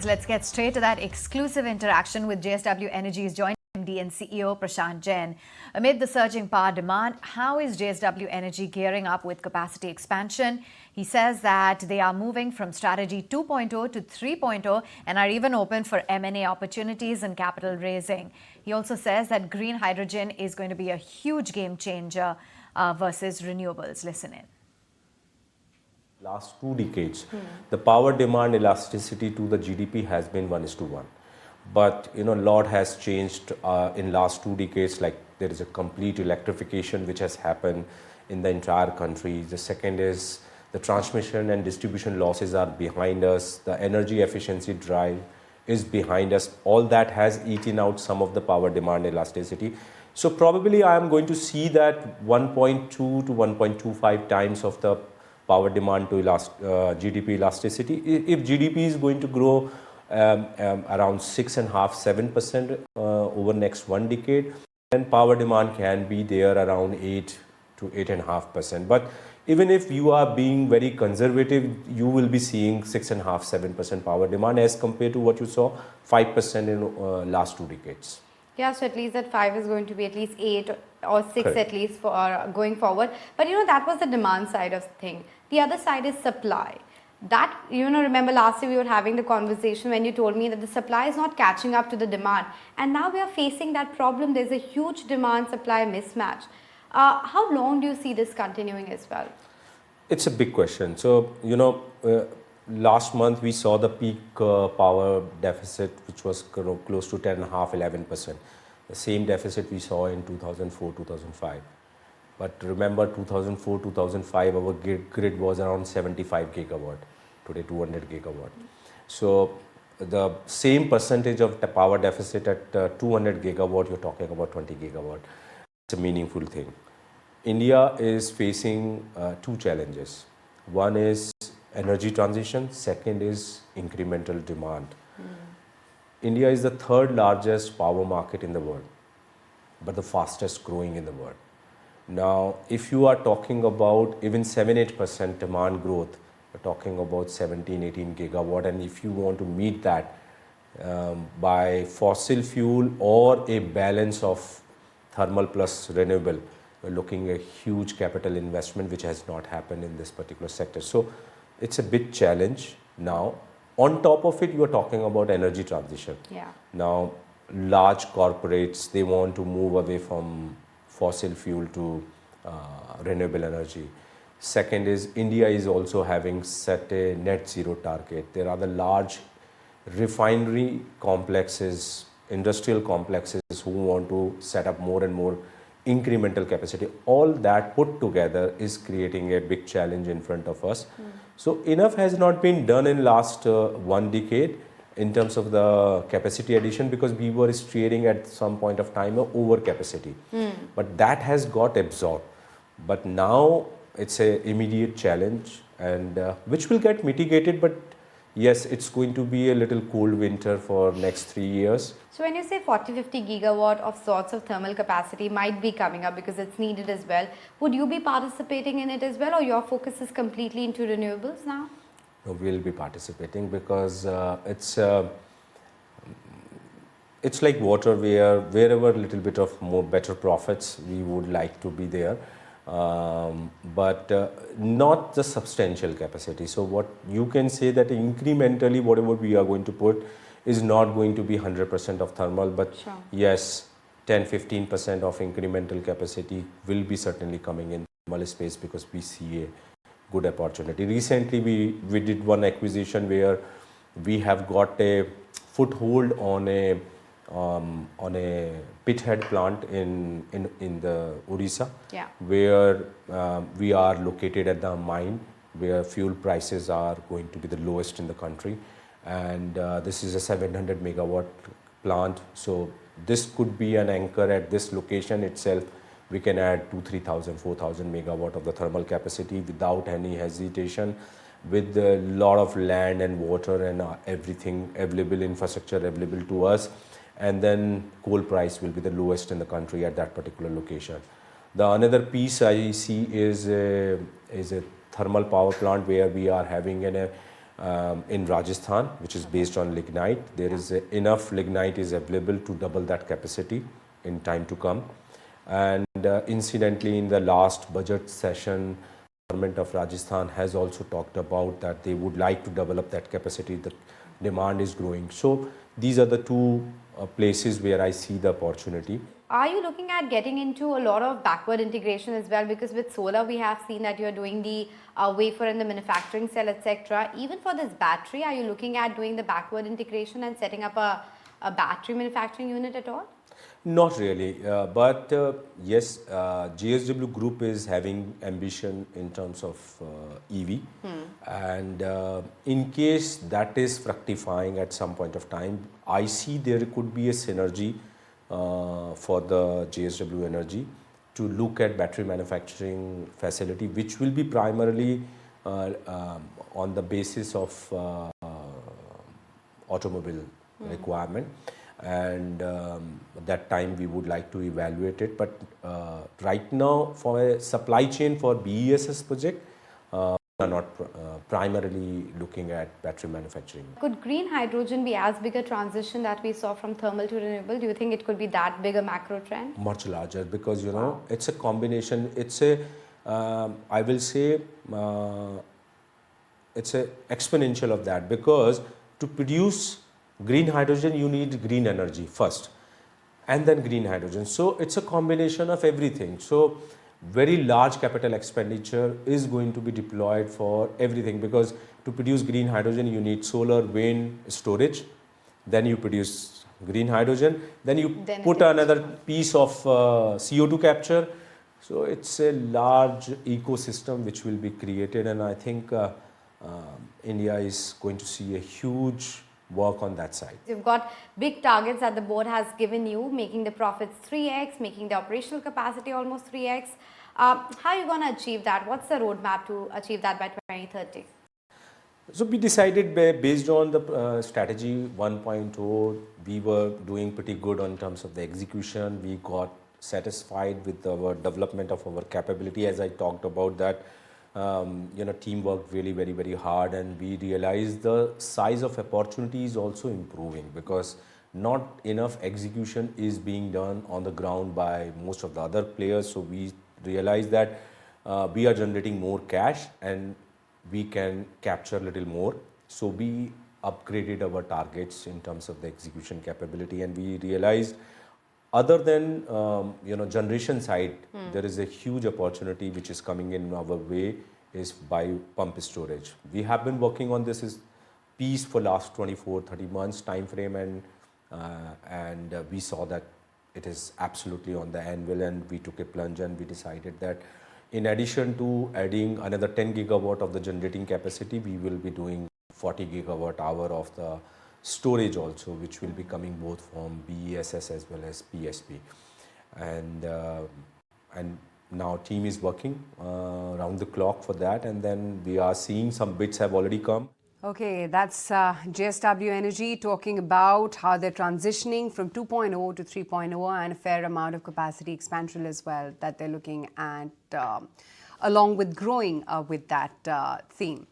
Let's get straight to that exclusive interaction with JSW Energy's Joint MD and CEO Prashant Jain. Amid the surging power demand, how is JSW Energy gearing up with capacity expansion? He says that they are moving from strategy 2.0 to 3.0 and are even open for M&A opportunities and capital raising. He also says that green hydrogen is going to be a huge game changer versus renewables. Listen in. Last 2 decades, the power demand elasticity to the GDP has been 1:1. But a lot has changed in last 2 decades. Like there is a complete electrification which has happened in the entire country. The second is the transmission and distribution losses are behind us. The energy efficiency drive is behind us. All that has eaten out some of the power demand elasticity. So probably I am going to see that 1.2 to 1.25 times of the power demand to GDP elasticity. If GDP is going to grow around 6.5–7% over next 1 decade, then power demand can be there around 8 to 8.5%. But even if you are being very conservative, you will be seeing 6.5–7% power demand as compared to what you saw 5% in last 2 decades. Yeah, so at least that 5 is going to be at least 8 or 6 Correct. at least for going forward. But that was the demand side of the thing. The other side is supply. That, remember last year we were having the conversation when you told me that the supply is not catching up to the demand. And now we are facing that problem. There's a huge demand-supply mismatch. How long do you see this continuing as well? It's a big question. So, last month we saw the peak power deficit, which was close to 10.5–11%. The same deficit we saw in 2004–2005. But remember 2004–2005, our grid was around 75 gigawatt, today 200 gigawatt. So the same percentage of the power deficit at 200 gigawatt, you're talking about 20 gigawatt. It's a meaningful thing. India is facing 2 challenges. One is energy transition, second is incremental demand. India is the 3rd largest power market in the world, but the fastest growing in the world. Now, if you are talking about even 7–8% demand growth, you're talking about 17–18 gigawatt, and if you want to meet that by fossil fuel or a balance of thermal plus renewable, we're looking at a huge capital investment which has not happened in this particular sector. So it's a big challenge now. On top of it, you are talking about energy transition. Yeah. Now, large corporates, they want to move away from fossil fuel to renewable energy. Second is India is also having set a net zero target. There are the large refinery complexes, industrial complexes who want to set up more and more incremental capacity. All that put together is creating a big challenge in front of us. So enough has not been done in last 1 decade in terms of the capacity addition, because we were steering at some point of time over capacity. But that has got absorbed. But now it's an immediate challenge, and which will get mitigated. But yes, it's going to be a little cold winter for next 3 years. So when you say 40–50 gigawatt of sorts of thermal capacity might be coming up because it's needed as well, would you be participating in it as well, or your focus is completely into renewables now? No, we'll be participating because it's like water, wherever a little bit of more better profits, we would like to be there. But not the substantial capacity. So what you can say that incrementally whatever we are going to put is not going to be 100% of thermal, but Sure. Yes, 10–15% of incremental capacity will be certainly coming in thermal space, because we see a good opportunity. Recently we did one acquisition where we have got a foothold on a pithead plant in the Odisha, Yeah. where we are located at the mine where fuel prices are going to be the lowest in the country, and this is a 700 megawatt plant. So this could be an anchor at this location itself. We can add 2–3,000–4,000 megawatt of the thermal capacity without any hesitation, with a lot of land and water and everything available, infrastructure available to us. And then coal price will be the lowest in the country at that particular location. The another piece I see is a thermal power plant where we are having in Rajasthan, which is based on lignite. There is enough lignite is available to double that capacity in time to come. And incidentally, in the last budget session, government of Rajasthan has also talked about that they would like to develop that capacity. The demand is growing. So these are the two places where I see the opportunity. Are you looking at getting into a lot of backward integration as well? Because with solar, we have seen that you're doing the wafer and the manufacturing cell, etc. Even for this battery, are you looking at doing the backward integration and setting up a battery manufacturing unit at all? Not really, but yes, JSW Group is having ambition in terms of EV, and in case that is fructifying at some point of time, I see there could be a synergy for the JSW Energy to look at battery manufacturing facility, which will be primarily on the basis of automobile requirement. And that time we would like to evaluate it, but right now for a supply chain for BESS project, we are not primarily looking at battery manufacturing. Could green hydrogen be as big a transition that we saw from thermal to renewable? Do you think it could be that big a macro trend? Much larger, because you know it's a combination. It's a I will say it's a exponential of that, because to produce green hydrogen, you need green energy first, and then green hydrogen. So it's a combination of everything. So very large capital expenditure is going to be deployed for everything, because to produce green hydrogen, you need solar, wind, storage. Then you produce green hydrogen. Then you put another piece of CO2 capture. So it's a large ecosystem which will be created, and I think India is going to see a huge work on that side. You've got big targets that the board has given you, making the profits 3x, making the operational capacity almost 3x. How are you going to achieve that? What's the roadmap to achieve that by 2030? So we decided based on the strategy 1.0, we were doing pretty good in terms of the execution. We got satisfied with our development of our capability, as I talked about that. Team worked really very hard, and we realized the size of opportunity is also improving, because not enough execution is being done on the ground by most of the other players. So we realized that we are generating more cash and we can capture a little more. So we upgraded our targets in terms of the execution capability, and we realized other than generation side, there is a huge opportunity which is coming in our way is by pump storage. We have been working on this piece for last 24-30 months time frame, and we saw that it is absolutely on the anvil, and we took a plunge and we decided that in addition to adding another 10 gigawatt of the generating capacity, we will be doing 40 gigawatt hour of the storage also, which will be coming both from BESS as well as PSP. And now team is working round the clock for that, and then we are seeing some bids have already come. Okay, that's JSW Energy talking about how they're transitioning from 2.0 to 3.0 and a fair amount of capacity expansion as well that they're looking at, along with growing with that theme.